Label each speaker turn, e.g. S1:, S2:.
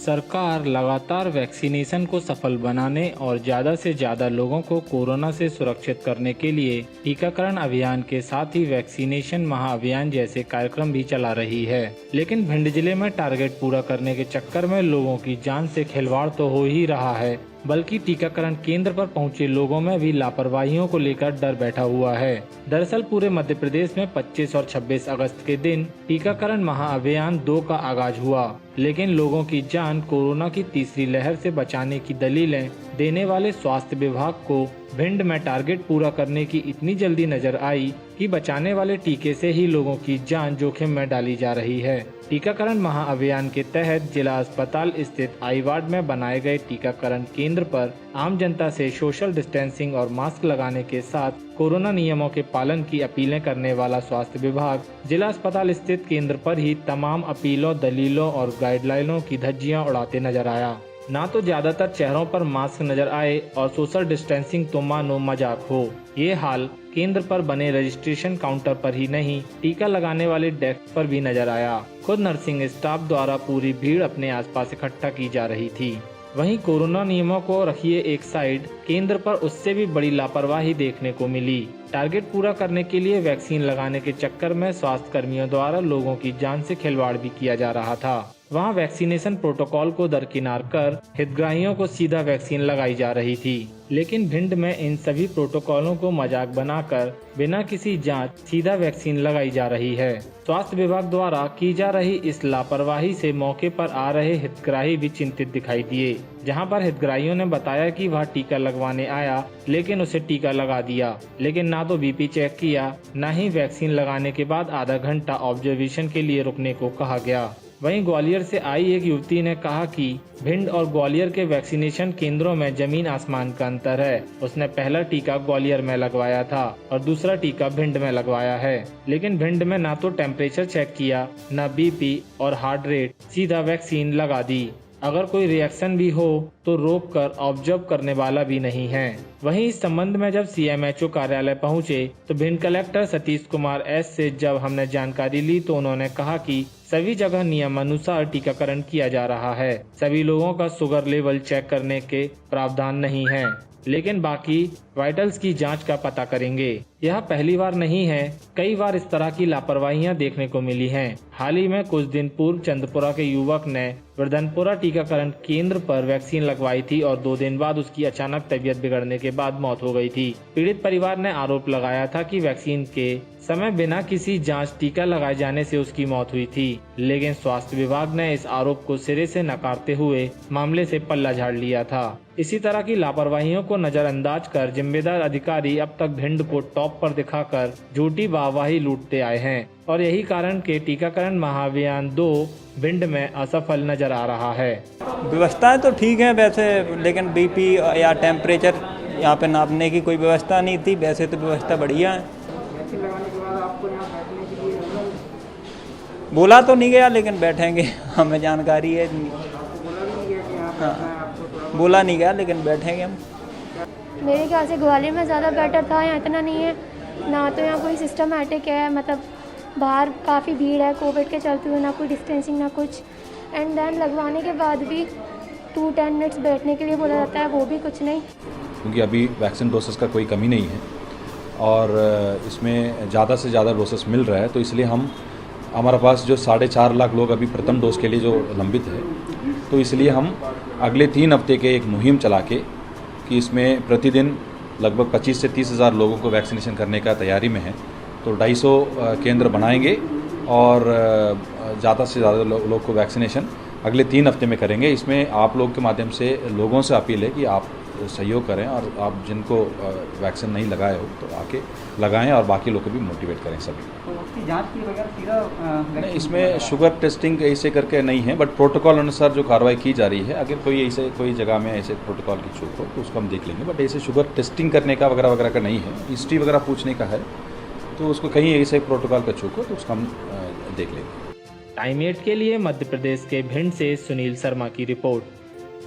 S1: सरकार लगातार वैक्सीनेशन को सफल बनाने और ज़्यादा से ज़्यादा लोगों को कोरोना से सुरक्षित करने के लिए टीकाकरण अभियान के साथ ही वैक्सीनेशन महाअभियान जैसे कार्यक्रम भी चला रही है। लेकिन भिंड जिले में टारगेट पूरा करने के चक्कर में लोगों की जान से खिलवाड़ तो हो ही रहा है, बल्कि टीकाकरण केंद्र पर पहुंचे लोगों में भी लापरवाहियों को लेकर डर बैठा हुआ है। दरअसल पूरे मध्य प्रदेश में 25 और 26 अगस्त के दिन टीकाकरण महाअभियान 2 का आगाज हुआ, लेकिन लोगों की जान कोरोना की तीसरी लहर से बचाने की दलीलें देने वाले स्वास्थ्य विभाग को भिंड में टारगेट पूरा करने की इतनी जल्दी नजर आई कि बचाने वाले टीके से ही लोगों की जान जोखिम में डाली जा रही है। टीकाकरण महाअभियान के तहत जिला अस्पताल स्थित आई वार्ड में बनाए गए टीकाकरण केंद्र पर आम जनता से सोशल डिस्टेंसिंग और मास्क लगाने के साथ कोरोना नियमों के पालन की अपीलें करने वाला स्वास्थ्य विभाग जिला अस्पताल स्थित केंद्र पर ही तमाम अपीलों, दलीलों और गाइडलाइनों की धज्जियां उड़ाते नजर आया। ना तो ज्यादातर चेहरों पर मास्क नजर आए और सोशल डिस्टेंसिंग तो मानो मजाक हो। ये हाल केंद्र पर बने रजिस्ट्रेशन काउंटर पर ही नहीं, टीका लगाने वाले डेस्क पर भी नजर आया। खुद नर्सिंग स्टाफ द्वारा पूरी भीड़ अपने आसपास इकट्ठा की जा रही थी। वहीं कोरोना नियमों को रखिए एक साइड, केंद्र पर उससे भी बड़ी लापरवाही देखने को मिली। टारगेट पूरा करने के लिए वैक्सीन लगाने के चक्कर में स्वास्थ्य कर्मियों द्वारा लोगों की जान से खिलवाड़ भी किया जा रहा था। वहां वैक्सीनेशन प्रोटोकॉल को दरकिनार कर हितग्राहियों को सीधा वैक्सीन लगाई जा रही थी। लेकिन भिंड में इन सभी प्रोटोकॉलों को मजाक बनाकर बिना किसी जांच सीधा वैक्सीन लगाई जा रही है। स्वास्थ्य विभाग द्वारा की जा रही इस लापरवाही से मौके पर आ रहे हितग्राही भी चिंतित दिखाई दिए, जहां पर हितग्राहियों ने बताया कि वह टीका लगवाने आया लेकिन उसे टीका लगा दिया, लेकिन ना तो बीपी चेक किया, न ही वैक्सीन लगाने के बाद आधा घंटा ऑब्जर्वेशन के लिए रुकने को कहा गया। वहीं ग्वालियर से आई एक युवती ने कहा कि भिंड और ग्वालियर के वैक्सीनेशन केंद्रों में जमीन आसमान का अंतर है। उसने पहला टीका ग्वालियर में लगवाया था और दूसरा टीका भिंड में लगवाया है, लेकिन भिंड में ना तो टेम्परेचर चेक किया, न बीपी और हार्ट रेट, सीधा वैक्सीन लगा दी। अगर कोई रिएक्शन भी हो तो रोक कर ऑब्जर्व करने वाला भी नहीं है। वहीं इस संबंध में जब सीएमएचओ कार्यालय पहुंचे तो भिंड कलेक्टर सतीश कुमार एस से जब हमने जानकारी ली तो उन्होंने कहा कि सभी जगह नियमानुसार टीकाकरण किया जा रहा है। सभी लोगों का शुगर लेवल चेक करने के प्रावधान नहीं है, लेकिन बाकी वाइटल्स की जांच का पता करेंगे। यह पहली बार नहीं है, कई बार इस तरह की लापरवाहियां देखने को मिली हैं। हाल ही में कुछ दिन पूर्व चंद्रपुरा के युवक ने वर्धनपुरा टीकाकरण केंद्र पर वैक्सीन लगवाई थी और 2 दिन बाद उसकी अचानक तबीयत बिगड़ने के बाद मौत हो गई थी। पीड़ित परिवार ने आरोप लगाया था कि वैक्सीन के समय बिना किसी जांच टीका लगाए जाने से उसकी मौत हुई थी, लेकिन स्वास्थ्य विभाग ने इस आरोप को सिरे से नकारते हुए मामले से पल्ला झाड़ लिया था। इसी तरह की लापरवाहियों को नजरअंदाज कर जिम्मेदार अधिकारी अब तक भिंड को टॉप पर दिखाकर झूठी वाहवाही लूटते आए हैं और यही कारण के टीकाकरण महाअभियान 2 भिंड में असफल नजर आ रहा है।
S2: व्यवस्थाएं तो ठीक है वैसे, लेकिन बीपी या टेम्परेचर यहाँ पे नापने की कोई व्यवस्था नहीं थी। वैसे तो व्यवस्था बढ़िया है। बोला तो नहीं गया, लेकिन बैठेंगे, हमें जानकारी है। हाँ, बोला नहीं गया, लेकिन बैठेंगे हम।
S3: मेरे ख्याल से ग्वालियर में ज़्यादा बेटर था, यहाँ इतना नहीं है ना। तो यहाँ कोई सिस्टमैटिक है, मतलब बाहर काफ़ी भीड़ है कोविड के चलते हुए, ना कोई डिस्टेंसिंग ना कुछ। एंड देन लगवाने के बाद भी 2-10 मिनट्स बैठने के लिए बोला जाता है, वो भी कुछ नहीं।
S4: क्योंकि अभी वैक्सीन डोसेस का कोई कमी नहीं है और इसमें ज़्यादा से ज़्यादा डोसेस मिल रहा है, तो इसलिए हमारे पास जो 4.5 लाख लोग अभी प्रथम डोज के लिए जो लंबित है, तो इसलिए हम अगले 3 हफ्ते के एक मुहिम चला के कि इसमें प्रतिदिन लगभग 25 से 30 हज़ार लोगों को वैक्सीनेशन करने का तैयारी में है। तो 250 केंद्र बनाएंगे और ज़्यादा से ज़्यादा लोग को वैक्सीनेशन अगले 3 हफ्ते में करेंगे। इसमें आप लोग के माध्यम से लोगों से अपील है कि आप सहयोग करें और आप जिनको वैक्सीन नहीं लगाए हो तो आके लगाएं और बाकी लोग को भी मोटिवेट करें सभी।
S5: तो उसकी जांच की बगैर सीधा
S4: नहीं, इसमें शुगर टेस्टिंग ऐसे करके नहीं है, बट प्रोटोकॉल अनुसार जो कार्रवाई की जा रही है, अगर कोई जगह में ऐसे प्रोटोकॉल की चूक हो तो उसको हम देख लेंगे। बट ऐसे शुगर टेस्टिंग करने का वगैरह वगैरह का नहीं है, हिस्ट्री वगैरह पूछने का है, तो उसको कहीं ऐसे प्रोटोकॉल का चूक हो तो उसको हम देख लेंगे।
S1: टाइम 8 के लिए मध्य प्रदेश के भिंड से सुनील शर्मा की रिपोर्ट।